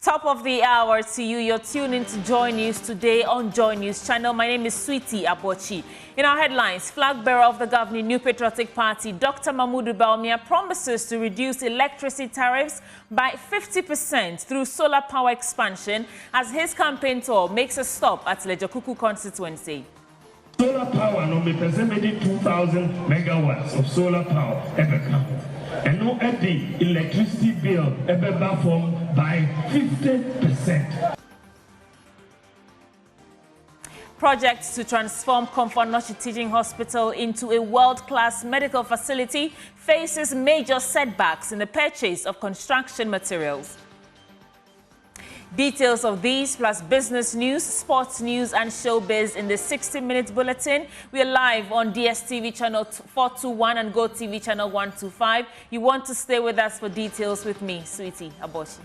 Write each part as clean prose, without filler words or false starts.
Top of the hour to you. You're tuned in to Joy News today on Joy News channel. My name is Sweetie Abochi. In our headlines, flag bearer of the governing New Patriotic Party, Dr. Bawumia, promises to reduce electricity tariffs by 50% through solar power expansion as his campaign tour makes a stop at Lejokuku constituency. Solar power, no me 2,000 megawatts of solar power ever come. And no the electricity bill ever performed by 50%. Projects to transform Comfort Noshi Teaching Hospital into a world-class medical facility faces major setbacks in the purchase of construction materials. Details of these plus business news, sports news and showbiz in the 60-minute bulletin. We are live on DSTV channel 421 and GoTV channel 125. You want to stay with us for details with me, Sweetie Abochi.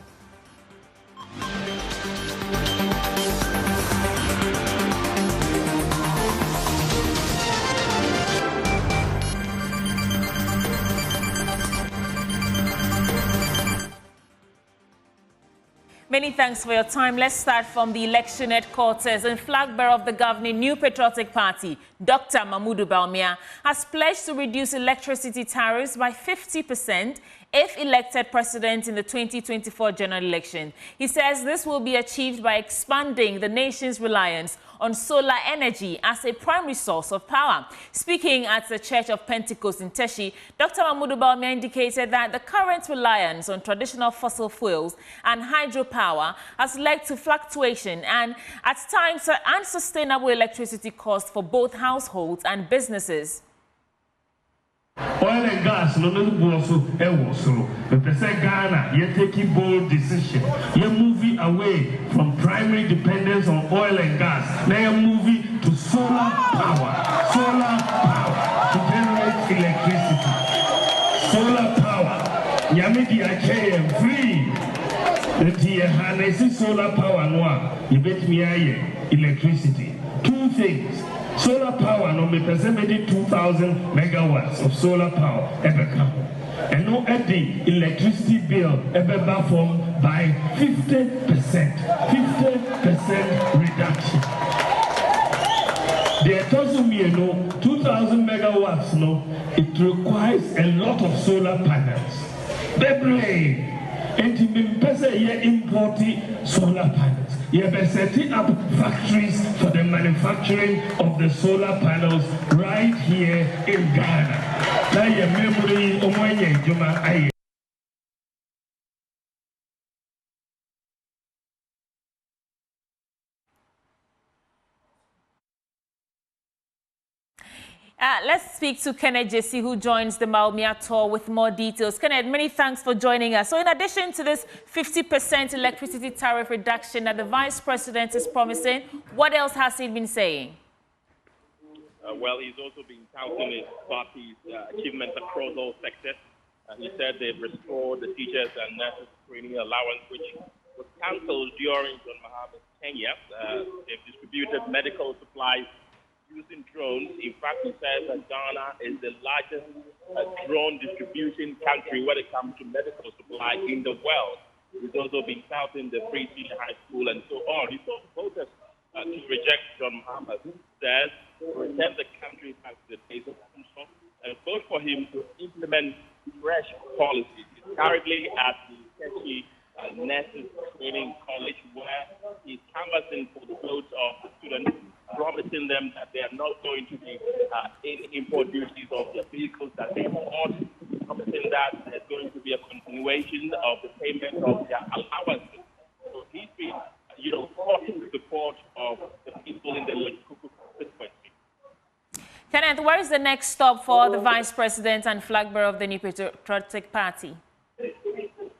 Many thanks for your time. Let's start from the election headquarters. And flag bearer of the governing New Patriotic Party, Dr. Bawumia, has pledged to reduce electricity tariffs by 50% if elected president in the 2024 general election. He says this will be achieved by expanding the nation's reliance on solar energy as a primary source of power. Speaking at the Church of Pentecost in Teshi, Dr. Bawumia indicated that the current reliance on traditional fossil fuels and hydropower has led to fluctuation and, at times, unsustainable electricity costs for both households and businesses. Oil and gas, no also the person Ghana, you're taking bold decision. You're moving away from primary dependence on oil and gas. Now you're moving to solar power to generate electricity. Solar power, Yamidi Achayem free. The Hanesi solar power noa, you bet me electricity. Two things. Solar power, no me 2,000 megawatts of solar power ever come. And no the electricity bill ever performed by 50% reduction. The also me no 2,000 megawatts no, it requires a lot of solar panels. Bebre, and to importing solar panels. You are setting up factories for the manufacturing of the solar panels right here in Ghana. Now your memory, Let's speak to Kenneth Jesse, who joins the Bawumia tour with more details. Kenneth, many thanks for joining us. So in addition to this 50% electricity tariff reduction that the Vice President is promising, what else has he been saying? Well, he's also been touting his party's achievements across all sectors. He said they've restored the teachers and nurses training allowance, which was cancelled during John Mahama's tenure. They've distributed medical supplies using drones. In fact, he says that Ghana is the largest drone distribution country when it comes to medical supply in the world. He's also been touting the free senior high school and so on. He told voters to reject John Mahama, who says return the country back to the days of control and vote for him to implement fresh policies. He's currently at the Teshi Nurses Training College, where he's canvassing for the votes of the students, promising them that they are not going to be in import duties of the vehicles that they bought, promising that there's going to be a continuation of the payment of their allowances. So he's been, courting the support of the people in the Lejokuku constituency. Kenneth, where is the next stop for the Vice President and flag bearer of the New Patriotic Party?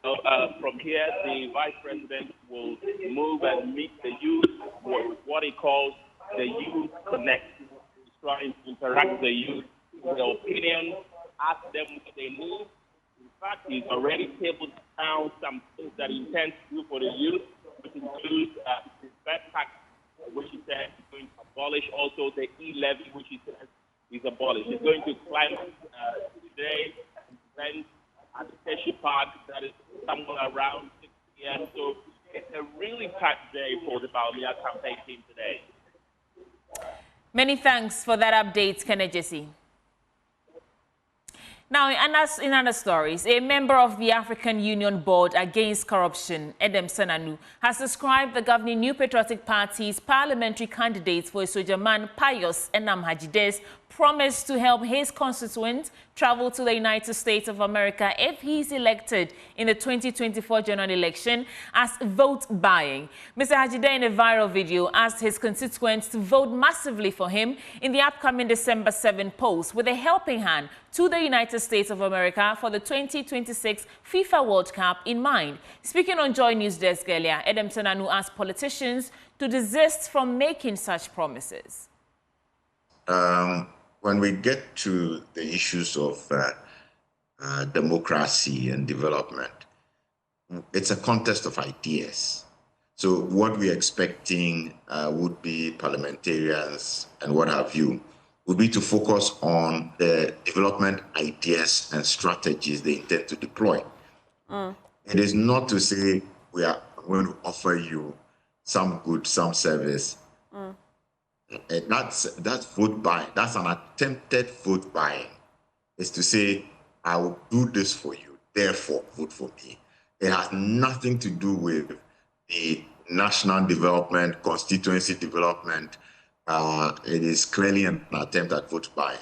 So, from here, the Vice President will move and meet the youth with what he calls the Youth Connect. He's trying to interact with the youth, with their opinions, ask them what they need. In fact, he's already tabled down some things that he intends to do for the youth, which includes the bed tax, which he said is going to abolish, also the e-levy, which he says is abolished. He's going to climb today event at the Teshi Park that is somewhere around 6 p.m. So it's a really packed day for the Bawumia campaign team today. Many thanks for that update, Kenejesi. Now, in other stories, a member of the African Union Board Against Corruption, Edem Senanu, has described the governing New Patriotic Party's parliamentary candidates for Sojaman Pius Enam Hajide's promise to help his constituents travel to the United States of America if he is elected in the 2024 general election as vote buying. Mr. Hajide, in a viral video, asked his constituents to vote massively for him in the upcoming December 7 polls with a helping hand to the United States of America for the 2026 FIFA World Cup in mind. Speaking on Joy News Desk earlier, Edem Senanu asked politicians to desist from making such promises. When we get to the issues of democracy and development, it's a contest of ideas. So what we're expecting would be parliamentarians and what have you, would be to focus on the development ideas and strategies they intend to deploy. It is not to say we are going to offer you some good, some service. That's vote buying. That's an attempted vote buying. It's to say, I will do this for you, therefore vote for me. It has nothing to do with the national development, constituency development. It is clearly an attempt at vote buying.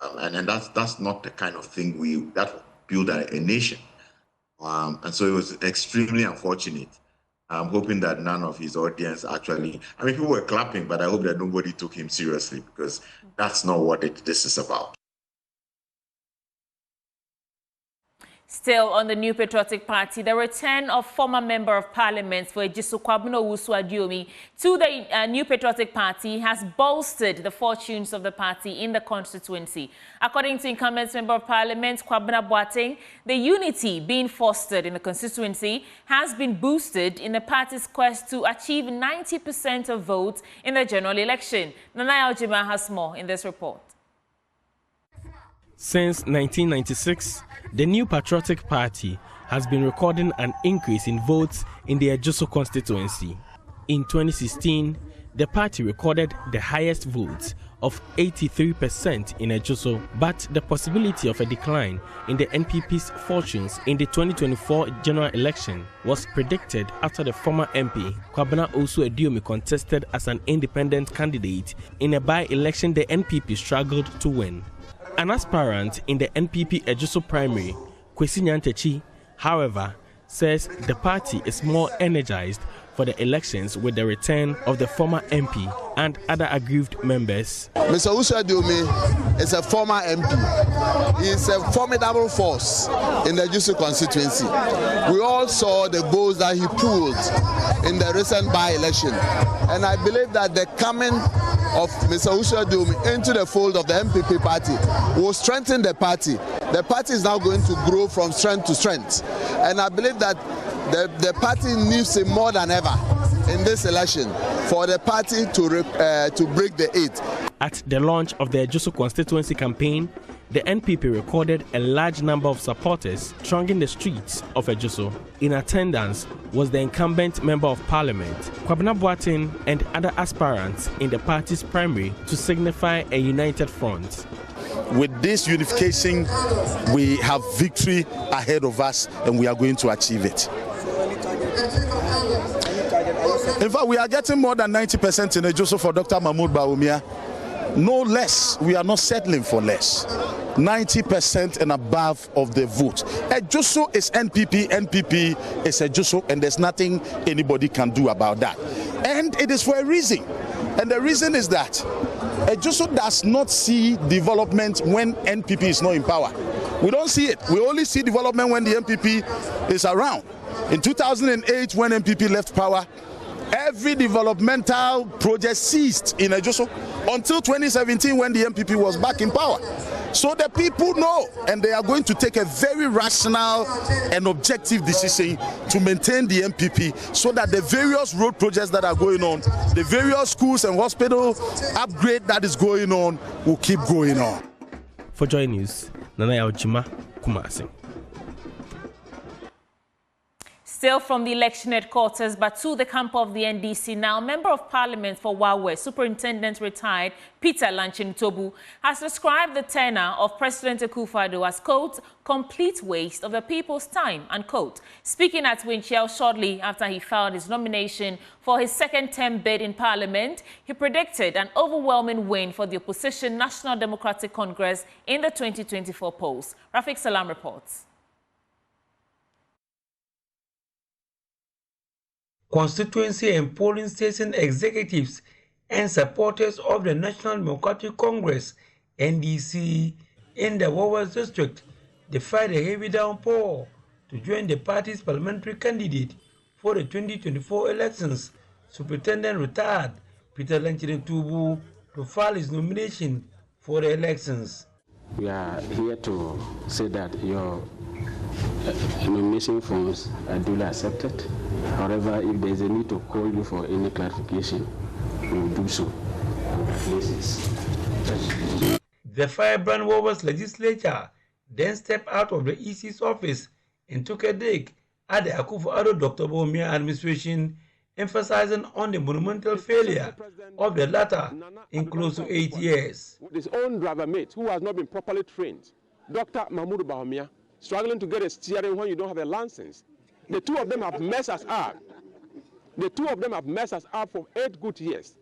And that's not the kind of thing that will build a nation. And so it was extremely unfortunate. I'm hoping that none of his audience actually, I mean, people were clapping, but I hope that nobody took him seriously because that's not what this is about. Still on the New Patriotic Party, the return of former Member of Parliament for Asokwa to the New Patriotic Party has bolstered the fortunes of the party in the constituency. According to incumbent Member of Parliament Kwabena Boateng, the unity being fostered in the constituency has been boosted in the party's quest to achieve 90% of votes in the general election. Nanaya Ojima has more in this report. Since 1996, the New Patriotic Party has been recording an increase in votes in the Ejoso constituency. In 2016, the party recorded the highest votes of 83% in Ejoso, but the possibility of a decline in the NPP's fortunes in the 2024 general election was predicted after the former MP, Kwabena Osu-Ediomi, contested as an independent candidate in a by-election the NPP struggled to win. An aspirant in the NPP Ejoso primary, Kwesi Nyantechi, however, says the party is more energized for the elections with the return of the former MP and other aggrieved members. Mr. Osu-Ediomi is a former MP. He is a formidable force in the Ejoso constituency. We all saw the goals that he pulled in the recent by-election. And I believe that the coming of Mr. Osu-Ediomi into the fold of the MPP party will strengthen the party. The party is now going to grow from strength to strength. And I believe that the party needs it more than ever in this election for the party to break the 8. At the launch of the Ejoso constituency campaign, the NPP recorded a large number of supporters thronging the streets of Ejoso. In attendance was the incumbent Member of Parliament, Kwabena Boateng, and other aspirants in the party's primary to signify a united front. With this unification, we have victory ahead of us and we are going to achieve it. In fact, we are getting more than 90% in Ejoso for Dr. Mahmoud Bawumia. No less. We are not settling for less. 90% and above of the vote. Ejoso is NPP, NPP is Ejoso, and there's nothing anybody can do about that. And it is for a reason. And the reason is that Ejoso does not see development when NPP is not in power. We don't see it. We only see development when the NPP is around. In 2008, when NPP left power, every developmental project ceased in Ejoso until 2017 when the NPP was back in power. So the people know, and they are going to take a very rational and objective decision to maintain the NPP so that the various road projects that are going on, the various schools and hospital upgrade that is going on will keep going on. For Joy News, Nanaya Ojima, Kumasi. Still from the election headquarters, but to the camp of the NDC now, Member of Parliament for Wawe, Superintendent retired Peter Lanchin-Tobu, has described the tenure of President Akufo-Addo as, quote, complete waste of the people's time, unquote. Speaking at Winchell shortly after he filed his nomination for his second-term bid in Parliament, he predicted an overwhelming win for the opposition National Democratic Congress in the 2024 polls. Rafiq Salam reports. Constituency and polling station executives and supporters of the National Democratic Congress, NDC, in the Wawa district defied a heavy downpour to join the party's parliamentary candidate for the 2024 elections, Superintendent retired Peter Lanchin-Tobu, to file his nomination for the elections. We are here to say that your nomination forms are duly accepted. However, if there is a need to call you for any clarification, we will do so. The firebrand Wawa's legislature then stepped out of the EC's office and took a dig at the Akufo-Addo Dr. Bawumia administration, emphasizing on the monumental failure of the latter in close to 8 years. His own driver mate, who has not been properly trained, Dr. Bawumia, struggling to get a steering when you don't have a license. The two of them have messed us up. The two of them have messed us up for 8 good years.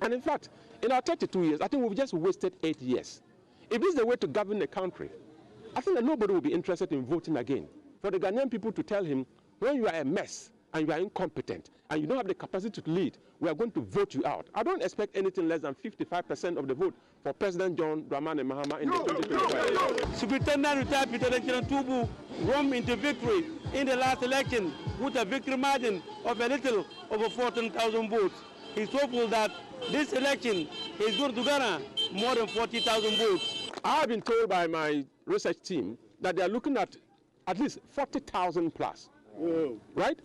And in fact, in our 32 years, I think we've just wasted 8 years. If this is the way to govern the country, I think that nobody will be interested in voting again. For the Ghanaian people to tell him, when you are a mess and you are incompetent and you don't have the capacity to lead, we are going to vote you out. I don't expect anything less than 55% of the vote for President John Dramani Mahama in the 2024. Superintendent retired Peter Lanchin-Tobu roamed into victory in the last election with a victory margin of a little over 14,000 votes. He's hopeful that this election is going to garner more than 40,000 votes. I have been told by my research team that they are looking at least 40,000 plus. Right?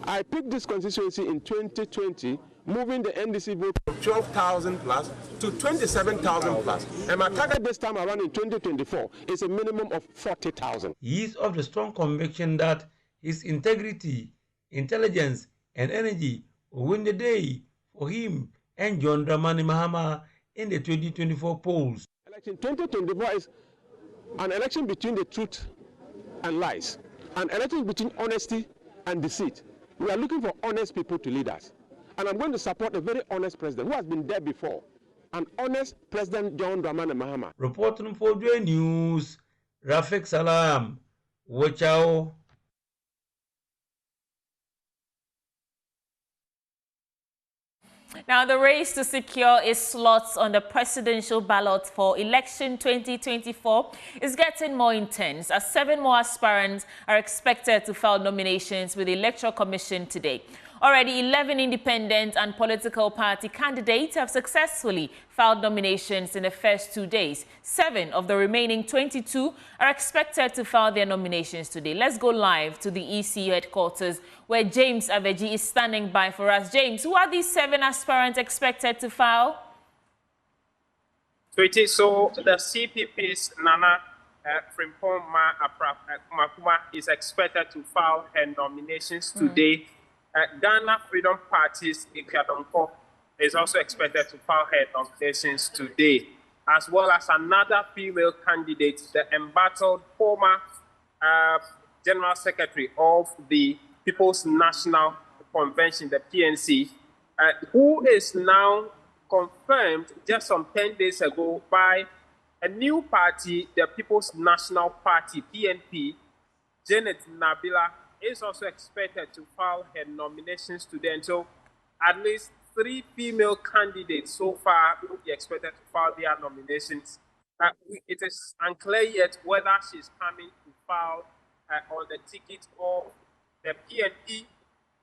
I picked this constituency in 2020, moving the NDC vote from 12,000 plus to 27,000 plus. And my target this time around in 2024 is a minimum of 40,000. He is of the strong conviction that his integrity, intelligence, and energy will win the day for him and John Dramani Mahama in the 2024 polls. Election 2024 is an election between the truth and lies, an election between honesty and deceit. We are looking for honest people to lead us. And I'm going to support a very honest president who has been there before, an honest President John Dramani Mahama. Reporting for Joy News, Rafiq Salam, watch out. Now, the race to secure its slots on the presidential ballot for election 2024 is getting more intense as 7 more aspirants are expected to file nominations with the Electoral Commission today. Already 11 independent and political party candidates have successfully filed nominations in the first 2 days. 7 of the remaining 22 are expected to file their nominations today. Let's go live to the EC headquarters where James Aveji is standing by for us. James, who are these 7 aspirants expected to file? So the CPP's Nana Frimpong Makuma is expected to file her nominations today. Ghana Freedom Party's Ikadonko is also expected to file her nominations today, as well as another female candidate, the embattled former General Secretary of the People's National Convention, the PNC, who is now confirmed just some 10 days ago by a new party, the People's National Party, PNP. Janet Nabila is also expected to file her nominations today. And so at least 3 female candidates so far will be expected to file their nominations. It is unclear yet whether she's coming to file on the ticket of the PNP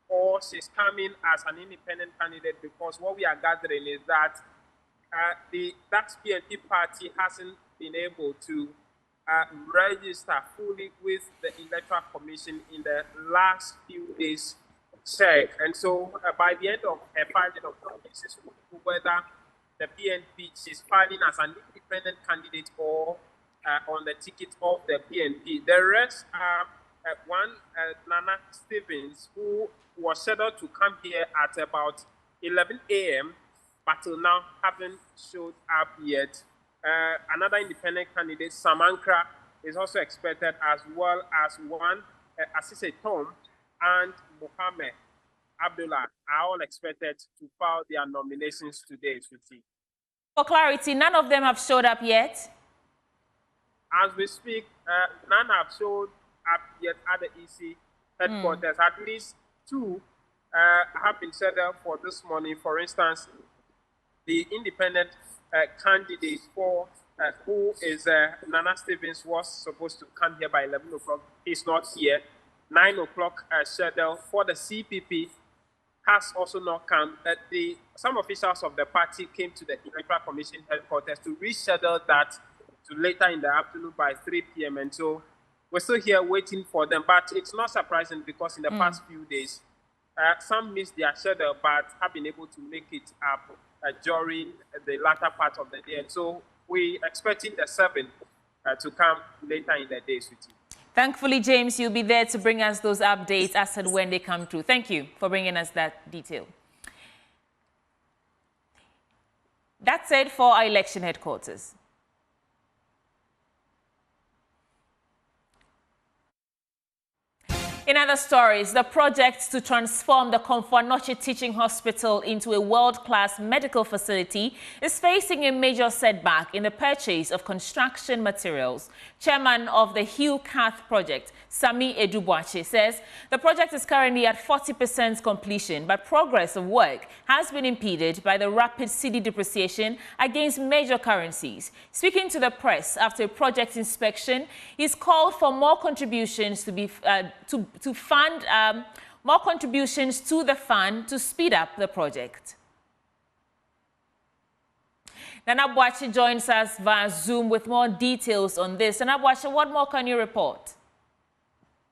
or she's coming as an independent candidate, because what we are gathering is that that PNP party hasn't been able to register fully with the Electoral Commission in the last few days check. And so by the end of her filing of nominations, whether the PNP she's filing as an independent candidate or on the ticket of the PNP. The rest are one Nana Stevens, who was scheduled to come here at about 11 a.m., but till now haven't showed up yet. Another independent candidate, Samankra, is also expected, as well as one Asise Tom and Mohammed Abdullah are all expected to file their nominations today, Sweetie. For clarity, none of them have showed up yet? As we speak, none have showed up yet at the EC headquarters. At least two have been scheduled for this morning. For instance, the independent candidate for who is Nana Stevens was supposed to come here by 11 o'clock. He's not here. 9 o'clock schedule for the CPP has also not come. Some officials of the party came to the Electoral Commission headquarters to reschedule that to later in the afternoon by 3 p.m. And so we're still here waiting for them. But it's not surprising because in the past few days, some missed their schedule but have been able to make it up during the latter part of the day. And so we're expecting the 7 to come later in the day, Sweetie. Thankfully, James, you'll be there to bring us those updates as and when they come through. Thank you for bringing us that detail. That's it for our election headquarters. In other stories, the project to transform the Komfo-Anokye Teaching Hospital into a world-class medical facility is facing a major setback in the purchase of construction materials. Chairman of the Hugh Cath project, Sami Edubuache, says the project is currently at 40% completion, but progress of work has been impeded by the rapid cedi depreciation against major currencies. Speaking to the press after a project inspection, he's called for more contributions to be fund more contributions to the fund to speed up the project. Nana Boakye joins us via Zoom with more details on this. Nana Boakye, what more can you report?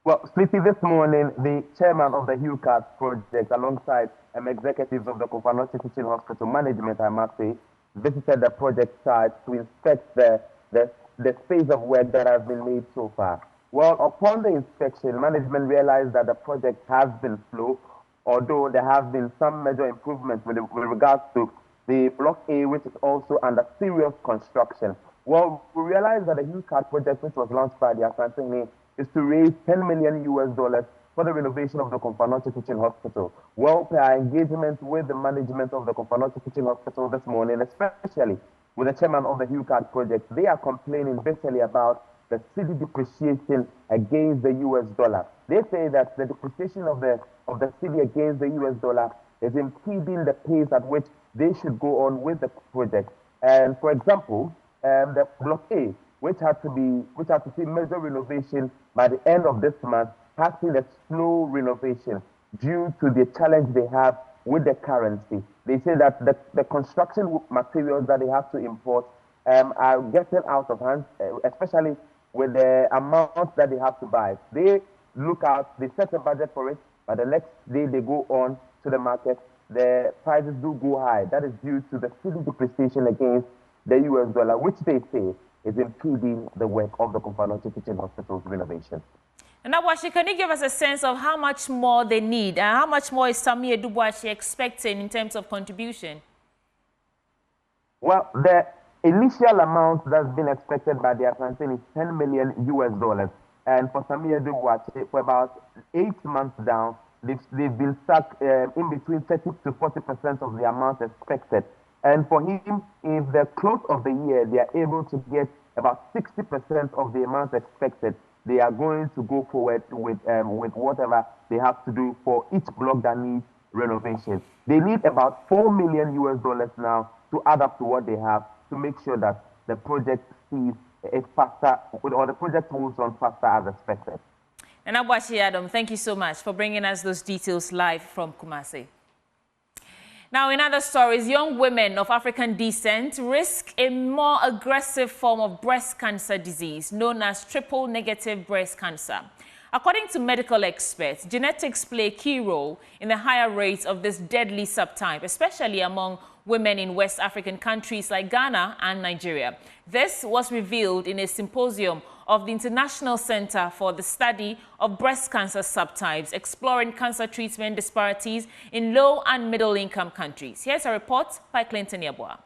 Well, Sleepy, this morning, the chairman of the Hugh Cath project, alongside executives of the Komfo-Anokye Teaching Hospital management, I must say, visited the project site to inspect the phase of work that has been made so far. Well, upon the inspection, management realized that the project has been slow, although there have been some major improvements with regards to the Block A, which is also under serious construction. Well, we realized that the Hugh Cath project, which was launched by the Asokwa, is to raise $10 million for the renovation of the Komfo-Anokye Teaching Hospital. Well, per our engagement with the management of the Komfo-Anokye Teaching Hospital this morning, especially with the chairman of the Hugh Cath project, they are complaining basically about the cedi depreciation against the US dollar. They say that the depreciation of the cedi against the US dollar is impeding the pace at which they should go on with the project. And for example, the Block A, which had to see major renovation by the end of this month, has seen a slow renovation due to the challenge they have with the currency. They say that the construction materials that they have to import are getting out of hand, especially with the amount that they have to buy. They look out, they set a budget for it, but the next day they go on to the market, the prices do go high. That is due to the cedi depreciation against the US dollar, which they say is impeding the work of the Komfo-Anokye Teaching Hospital's renovation. And now, Boakye, can you give us a sense of how much more they need and how much more is Sami Edubuache expecting in terms of contribution? Well, the initial amount that's been expected by the Asokwa is $10 million. And for Sami Edubuache, for about 8 months down, they've been stuck in between 30 to 40% of the amount expected. And for him, if the close of the year, they are able to get about 60% of the amount expected, they are going to go forward with whatever they have to do for each block that needs renovation. They need about $4 million now to add up to what they have to make sure that the project sees a faster, or the project moves on faster as expected. And Boakye Adam, thank you so much for bringing us those details live from Kumasi. Now, in other stories, young women of African descent risk a more aggressive form of breast cancer disease known as triple-negative breast cancer. According to medical experts, genetics play a key role in the higher rates of this deadly subtype, especially among women in West African countries like Ghana and Nigeria. This was revealed in a symposium of the International Center for the Study of Breast Cancer Subtypes, exploring cancer treatment disparities in low and middle-income countries. Here's a report by Clinton Yabua.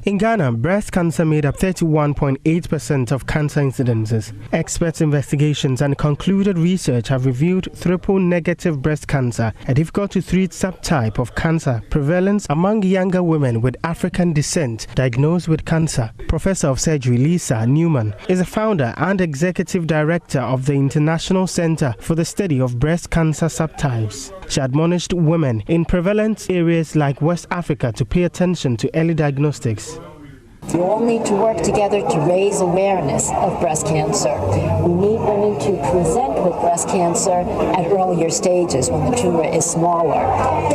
In Ghana, breast cancer made up 31.8% of cancer incidences. Experts' investigations and concluded research have revealed triple-negative breast cancer, a difficult-to-treat subtype of cancer, prevalence among younger women with African descent diagnosed with cancer. Professor of Surgery Lisa Newman is a founder and executive director of the International Center for the Study of Breast Cancer Subtypes. She admonished women in prevalent areas like West Africa to pay attention to early diagnostics. We all need to work together to raise awareness of breast cancer. We need women to present with breast cancer at earlier stages when the tumor is smaller.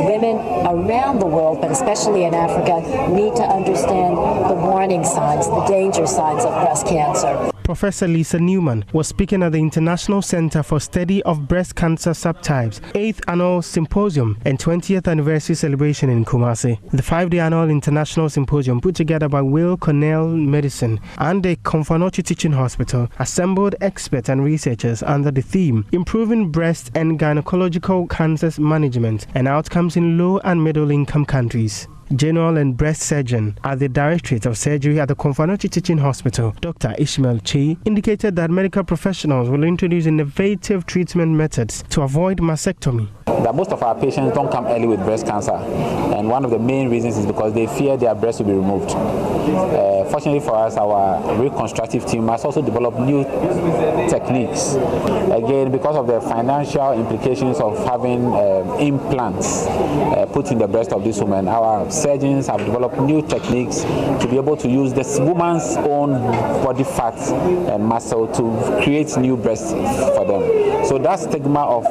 Women around the world, but especially in Africa, need to understand the warning signs, the danger signs of breast cancer. Professor Lisa Newman was speaking at the International Center for Study of Breast Cancer Subtypes 8th Annual Symposium and 20th Anniversary Celebration in Kumasi. The 5-day annual international symposium put together by Weill Cornell Medicine and the Confanochi Teaching Hospital assembled experts and researchers under the theme Improving Breast and Gynecological Cancers Management and Outcomes in Low and Middle Income Countries. General and Breast Surgeon at the Directorate of Surgery at the Confanochi Teaching Hospital, Dr. Ishmael Chi, indicated that medical professionals will introduce innovative treatment methods to avoid mastectomy. That most of our patients don't come early with breast cancer, and one of the main reasons is because they fear their breast will be removed. Fortunately for us, our reconstructive team has also developed new techniques. Again, because of the financial implications of having implants put in the breast of this woman, our surgeons have developed new techniques to be able to use this woman's own body fat and muscle to create new breasts for them. So that stigma of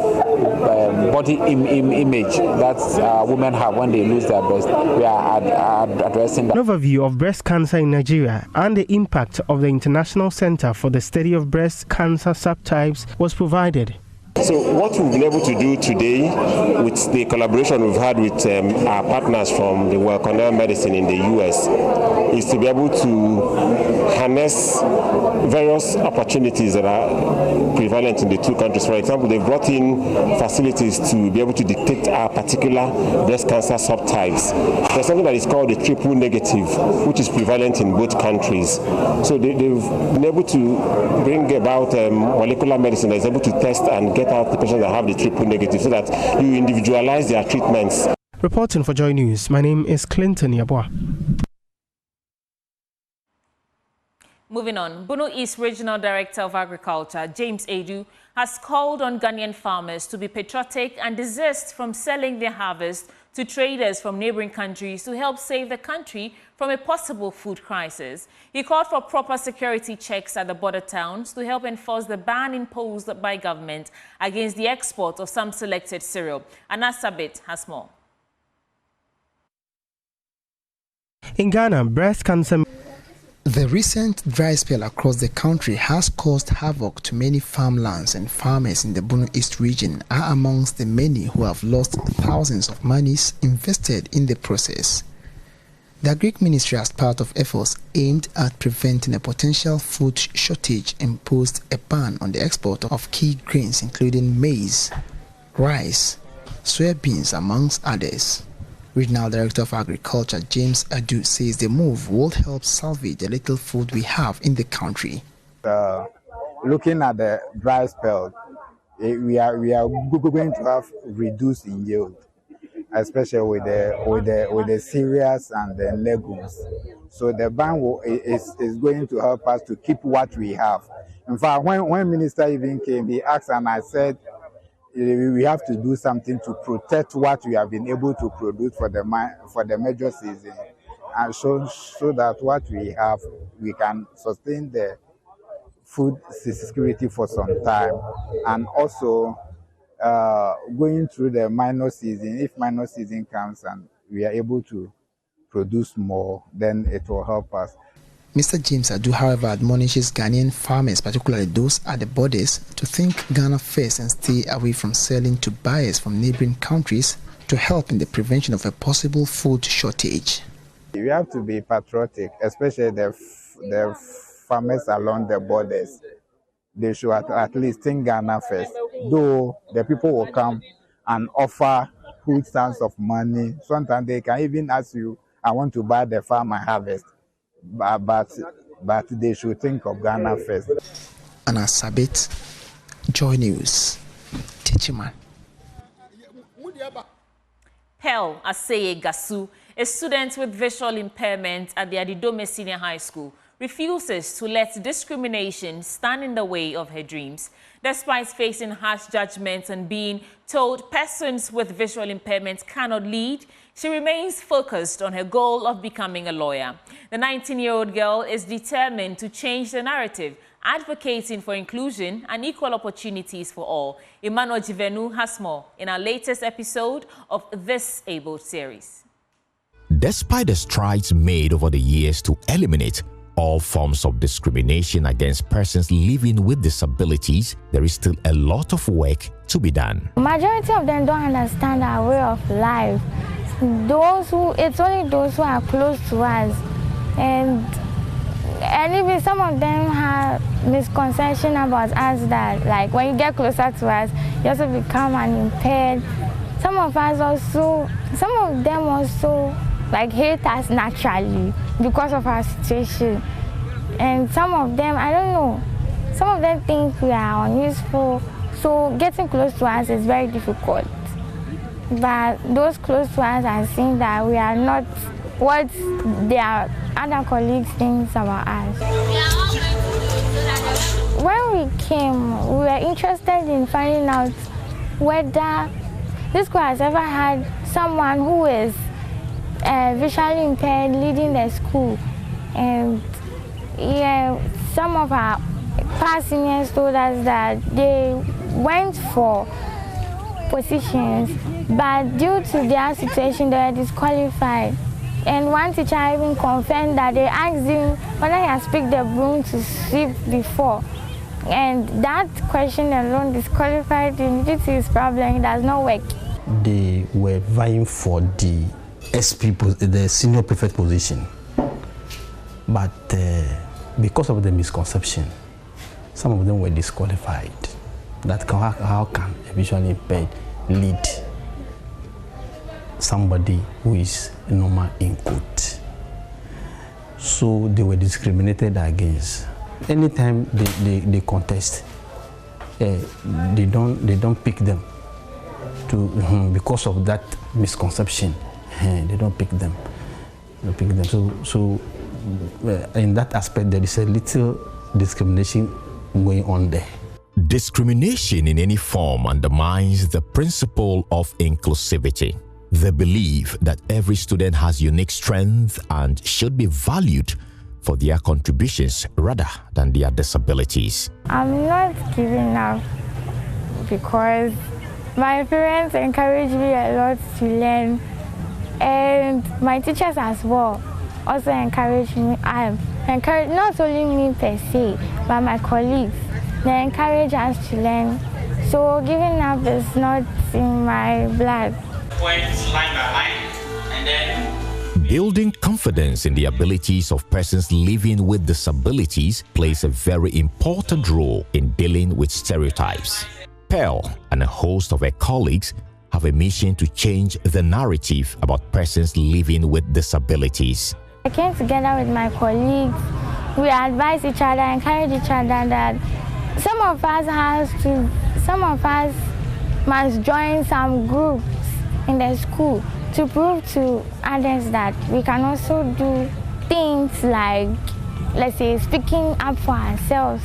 body image that women have when they lose their breast, we are addressing that. An overview of breast cancer in Nigeria and the impact of the International Center for the Study of Breast Cancer Subtypes was provided. So what we've been able to do today with the collaboration we've had with our partners from the Weill Cornell Medicine in the US is to be able to harness various opportunities that are prevalent in the two countries. For example, they've brought in facilities to be able to detect our particular breast cancer subtypes. There's something that is called the triple negative, which is prevalent in both countries. So they've been able to bring about molecular medicine that is able to test and get out the patients that have the triple negative so that you individualize their treatments. Reporting for Joy News, my name is Clinton Yabua. Moving on, Bono East Regional Director of Agriculture, James Edu, has called on Ghanaian farmers to be patriotic and desist from selling their harvest to traders from neighboring countries to help save the country from a possible food crisis. He called for proper security checks at the border towns to help enforce the ban imposed by government against the export of some selected cereal. Anasabit has more. In Ghana, breast cancer. The recent dry spell across the country has caused havoc to many farmlands, and farmers in the Bono East region are amongst the many who have lost thousands of monies invested in the process. The Agric Ministry, as part of efforts aimed at preventing a potential food shortage, imposed a ban on the export of key grains including maize, rice, soybeans, amongst others. Regional Director of Agriculture James Edu says the move will help salvage the little food we have in the country. Looking at the dry spell, we are going to have reduced in yield, especially with the cereals and the legumes. So the ban is going to help us to keep what we have. In fact, when Minister even came, he asked, and I said, we have to do something to protect what we have been able to produce for the major season, and so that what we have, we can sustain the food security for some time, and also going through the minor season. If minor season comes and we are able to produce more, then it will help us. Mr. James Edu, however, admonishes Ghanaian farmers, particularly those at the borders, to think Ghana first and stay away from selling to buyers from neighboring countries to help in the prevention of a possible food shortage. We have to be patriotic, especially the farmers along the borders. They should at least think Ghana first. Though the people will come and offer huge sums of money. Sometimes they can even ask you, I want to buy the farm and harvest. But they should think of Ghana first. Anna Sabit, Joy News, Techiman. Pearl Aseye Gasu, a student with visual impairment at the Adidome Senior High School, refuses to let discrimination stand in the way of her dreams. Despite facing harsh judgments and being told persons with visual impairment cannot lead, she remains focused on her goal of becoming a lawyer. The 19-year-old girl is determined to change the narrative, advocating for inclusion and equal opportunities for all. Emmanuel Jivenu has more in our latest episode of this Able series. Despite the strides made over the years to eliminate all forms of discrimination against persons living with disabilities, there is still a lot of work to be done. Majority of them don't understand our way of life. It's only those who are close to us, and even some of them have misconception about us that, like, when you get closer to us, you also become unimpaired. Some of them also like hate us naturally because of our situation. And some of them, I don't know, some of them think we are unuseful, so getting close to us is very difficult. But those close to us are seeing that we are not what their other colleagues think about us. When we came, we were interested in finding out whether this school has ever had someone who is visually impaired leading the school. And yeah, some of our past seniors told us that they went for positions, but due to their situation, they were disqualified. And one teacher even confirmed that they asked him whether he has picked the broom to sweep before. And that question alone disqualified him due to his problem. It does not work. They were vying for the SP, the senior prefect position. But because of the misconception, some of them were disqualified. That how can a visually impaired lead somebody who is normal in quote? So they were discriminated against. Anytime they contest, they don't pick them because of that misconception. They don't pick them. So in that aspect, there is a little discrimination going on there. Discrimination in any form undermines the principle of inclusivity, the belief that every student has unique strength and should be valued for their contributions rather than their disabilities. I'm not giving up because my parents encourage me a lot to learn, and my teachers as well also encourage me. I encourage not only me per se, but my colleagues. They encourage us to learn. So giving up is not in my blood. Points line by line, and then building confidence in the abilities of persons living with disabilities plays a very important role in dealing with stereotypes. Pearl and a host of her colleagues have a mission to change the narrative about persons living with disabilities. I came together with my colleagues. We advise each other, encourage each other that some of us must join some groups in the school to prove to others that we can also do things like, let's say, speaking up for ourselves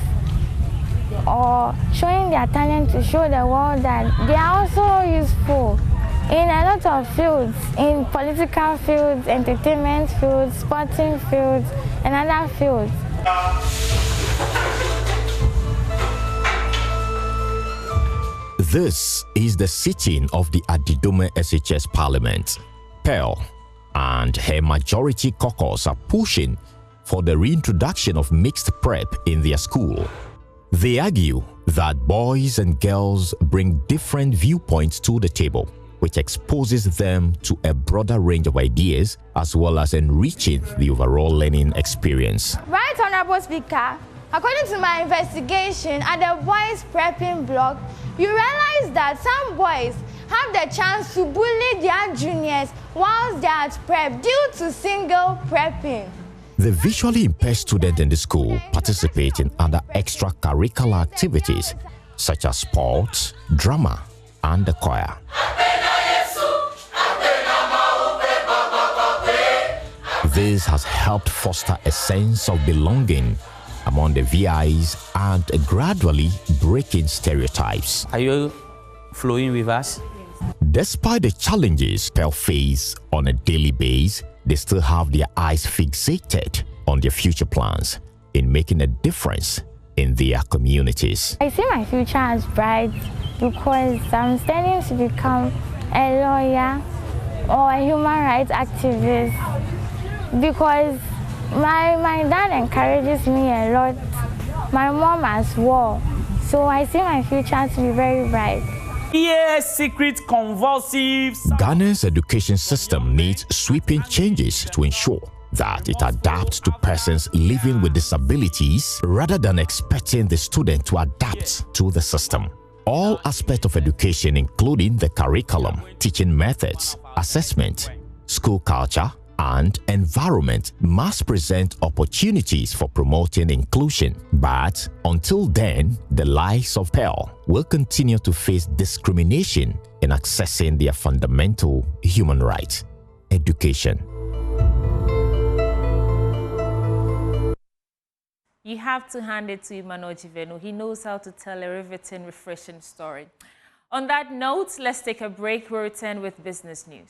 or showing their talent to show the world that they are also useful in a lot of fields, in political fields, entertainment fields, sporting fields, and other fields. This is the sitting of the Adidome SHS Parliament. Pearl and her majority caucus are pushing for the reintroduction of mixed prep in their school. They argue that boys and girls bring different viewpoints to the table, which exposes them to a broader range of ideas as well as enriching the overall learning experience. Right, Honorable Speaker, according to my investigation at the boys prepping block, you realize that some boys have the chance to bully their juniors whilst they are at prep due to single prepping. The visually impaired students in the school participate in other extracurricular activities such as sports, drama, and the choir. This has helped foster a sense of belonging among the VIs and gradually breaking stereotypes. Are you flowing with us? Despite the challenges PEL face on a daily basis, they still have their eyes fixated on their future plans in making a difference in their communities. I see my future as bright because I'm studying to become a lawyer or a human rights activist, because my dad encourages me a lot, my mom as well, so I see my future to be very bright. Yes, secret convulsive. Ghana's education system needs sweeping changes to ensure that it adapts to persons living with disabilities rather than expecting the student to adapt to the system. All aspects of education, including the curriculum, teaching methods, assessment, school culture, and environment, must present opportunities for promoting inclusion. But until then, the lives of PEL will continue to face discrimination in accessing their fundamental human right, education. You have to hand it to Emmanuel Jivenu. He knows how to tell a riveting, refreshing story. On that note, let's take a break. We'll return with business news.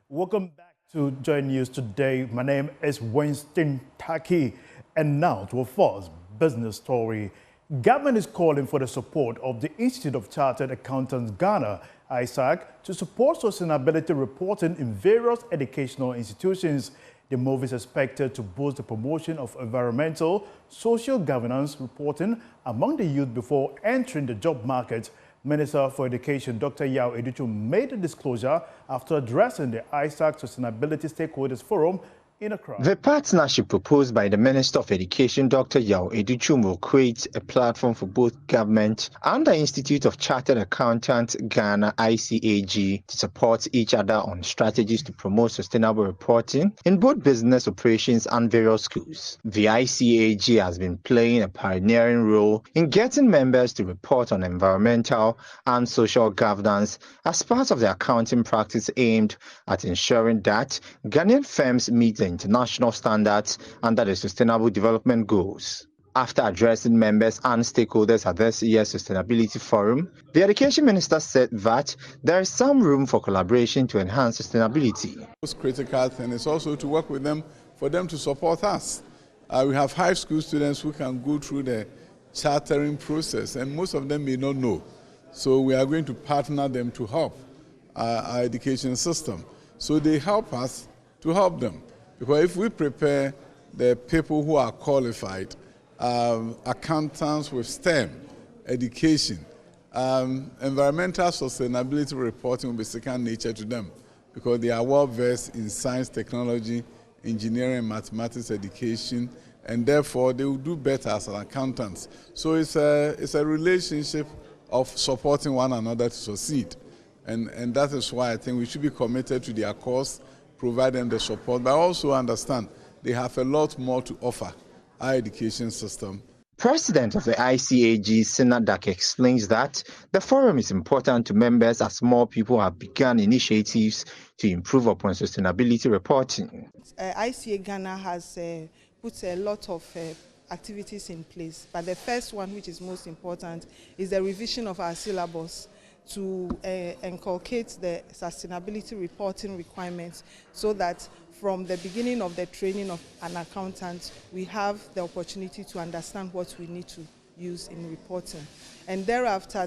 Welcome back to Joy News today. My name is Winston Taki, and now to a first business story. Government is calling for the support of the Institute of Chartered Accountants Ghana, ISAC, to support sustainability reporting in various educational institutions. The move is expected to boost the promotion of environmental, social governance reporting among the youth before entering the job market. Minister for Education Dr. Yao Edichu made the disclosure after addressing the ISAC Sustainability Stakeholders Forum in Accra. The partnership proposed by the Minister of Education Dr. Yao Edichu will create a platform for both government and the Institute of Chartered Accountants Ghana ICAG to support each other on strategies to promote sustainable reporting in both business operations and various schools. The ICAG has been playing a pioneering role in getting members to report on environmental and social governance as part of the accounting practice aimed at ensuring that Ghanaian firms meet the international standards under the Sustainable Development Goals. After addressing members and stakeholders at this year's Sustainability Forum, the Education Minister said that there is some room for collaboration to enhance sustainability. The most critical thing is also to work with them for them to support us. We have high school students who can go through the chartering process, and most of them may not know. So we are going to partner them to help our education system. So they help us to help them. Because if we prepare the people who are qualified, accountants with STEM, education, environmental sustainability reporting will be second nature to them because they are well versed in science, technology, engineering, mathematics, education, and therefore they will do better as accountants. So it's a relationship of supporting one another to succeed. And that is why I think we should be committed to their cause, provide them the support, but also understand they have a lot more to offer our education system. President of the ICAG, Sina Dak, explains that the forum is important to members as more people have begun initiatives to improve upon sustainability reporting. ICA Ghana has put a lot of activities in place, but the first one, which is most important, is the revision of our syllabus to inculcate the sustainability reporting requirements so that from the beginning of the training of an accountant, we have the opportunity to understand what we need to use in reporting. And thereafter,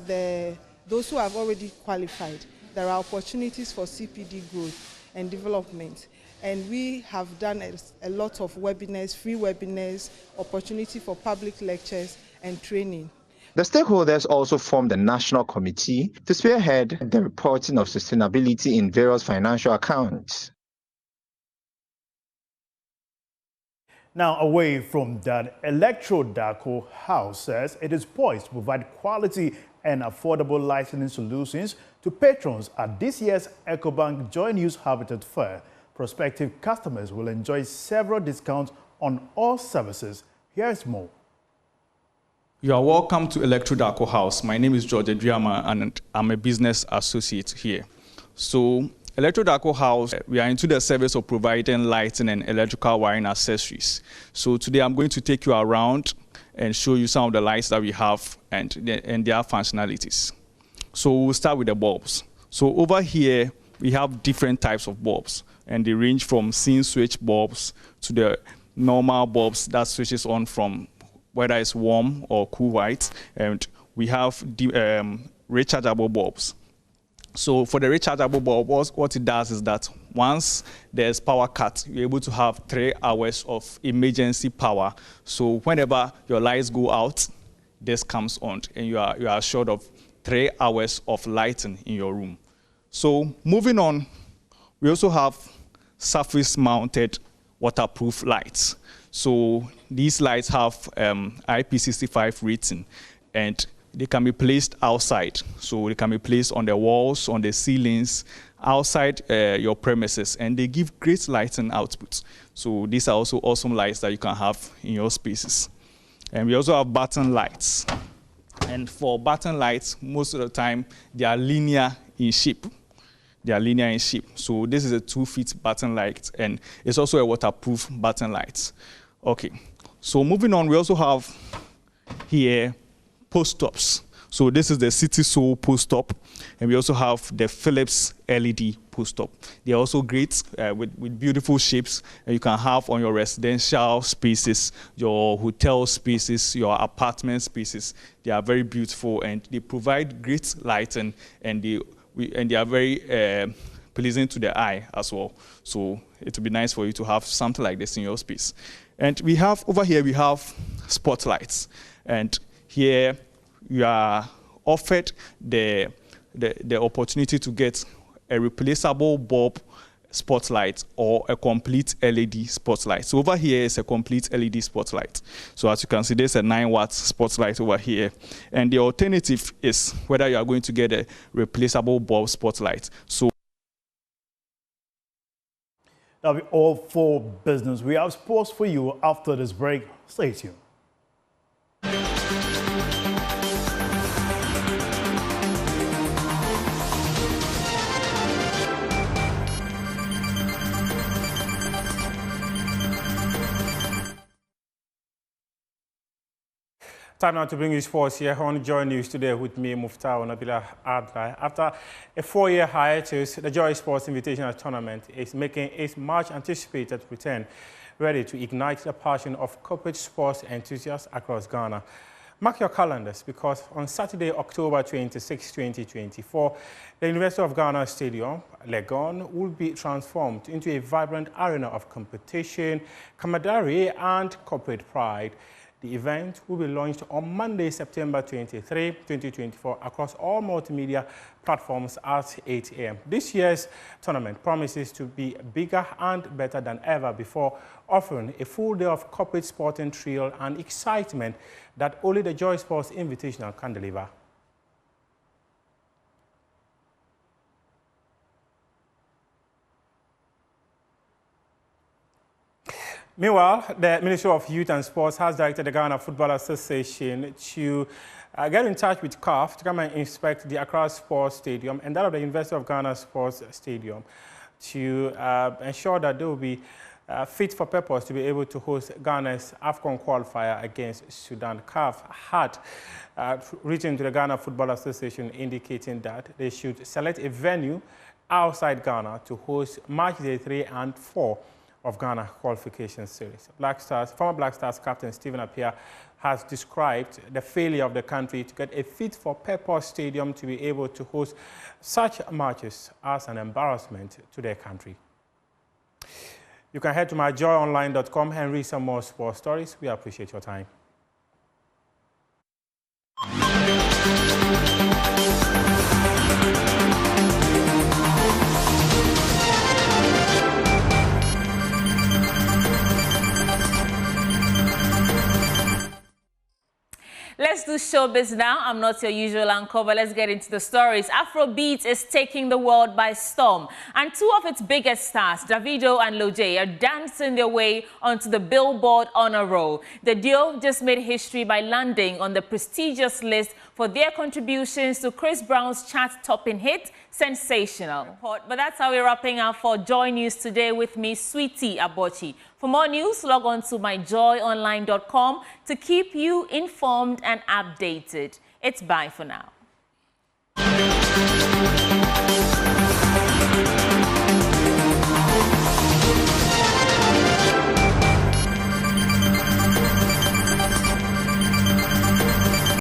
those who have already qualified, there are opportunities for CPD growth and development. And we have done a lot of webinars, free webinars, opportunity for public lectures and training. The stakeholders also formed a national committee to spearhead the reporting of sustainability in various financial accounts. Now, away from that, Electro Daco House says it is poised to provide quality and affordable licensing solutions to patrons at this year's EcoBank Joy News Habitat Fair. Prospective customers will enjoy several discounts on all services. Here's more. You are welcome to Electro Daco House. My name is George Adriama and I'm a business associate here. So Electro Daco House, we are into the service of providing lighting and electrical wiring accessories. So today I'm going to take you around and show you some of the lights that we have and their functionalities. So we'll start with the bulbs. So over here we have different types of bulbs and they range from scene switch bulbs to the normal bulbs that switches on from whether it's warm or cool white, and we have the rechargeable bulbs. So for the rechargeable bulb, what it does is that once there's power cut, you're able to have 3 hours of emergency power. So whenever your lights go out, this comes on, and you are assured of 3 hours of lighting in your room. So moving on, we also have surface-mounted waterproof lights. So these lights have IP65 rating and they can be placed outside. So they can be placed on the walls, on the ceilings, outside your premises, and they give great lighting output. So these are also awesome lights that you can have in your spaces. And we also have button lights. And for button lights, most of the time, they are linear in shape. So this is a 2-foot button light, and it's also a waterproof button light. Okay, so moving on, we also have here post stops. So this is the City Soul post stop, and we also have the Philips LED post stop. They are also great with beautiful shapes you can have on your residential spaces, your hotel spaces, your apartment spaces. They are very beautiful and they provide great lighting, and they are very pleasing to the eye as well. So it would be nice for you to have something like this in your space. And we have, over here, we have spotlights. And here you are offered the opportunity to get a replaceable bulb spotlight or a complete LED spotlight. So over here is a complete LED spotlight. So as you can see, there's a 9-watt spotlight over here. And the alternative is whether you are going to get a replaceable bulb spotlight. So that'll be all for business. We have sports for you after this break. Stay tuned. Time now to bring you sports here on Joy News today with me, Muftau Nabila Adlai. After a 4-year hiatus, the Joy Sports Invitational Tournament is making its much anticipated return, ready to ignite the passion of corporate sports enthusiasts across Ghana. Mark your calendars, because on Saturday, October 26, 2024, the University of Ghana Stadium, Legon, will be transformed into a vibrant arena of competition, camaraderie, and corporate pride. The event will be launched on Monday, September 23, 2024, across all multimedia platforms at 8 a.m. This year's tournament promises to be bigger and better than ever before, offering a full day of corporate sporting thrill and excitement that only the Joy Sports Invitational can deliver. Meanwhile, the Ministry of Youth and Sports has directed the Ghana Football Association to get in touch with CAF to come and inspect the Accra Sports Stadium and that of the University of Ghana Sports Stadium to ensure that they will be fit for purpose to be able to host Ghana's AFCON qualifier against Sudan. CAF had written to the Ghana Football Association indicating that they should select a venue outside Ghana to host Match Day 3 and 4 of Ghana qualification series. Former Black Stars captain Stephen Appiah has described the failure of the country to get a fit-for-purpose stadium to be able to host such matches as an embarrassment to their country. You can head to myjoyonline.com and read some more sports stories. We appreciate your time. Let's do showbiz now. I'm not your usual anchor, but let's get into the stories. Afrobeat is taking the world by storm, and two of its biggest stars, Davido and Lojay, are dancing their way onto the Billboard Honor Roll. The duo just made history by landing on the prestigious list for their contributions to Chris Brown's chart-topping hit, Sensational. But that's how we're wrapping up for Joy News today with me, Sweetie Abochi. For more news, log on to myjoyonline.com to keep you informed and updated. It's bye for now.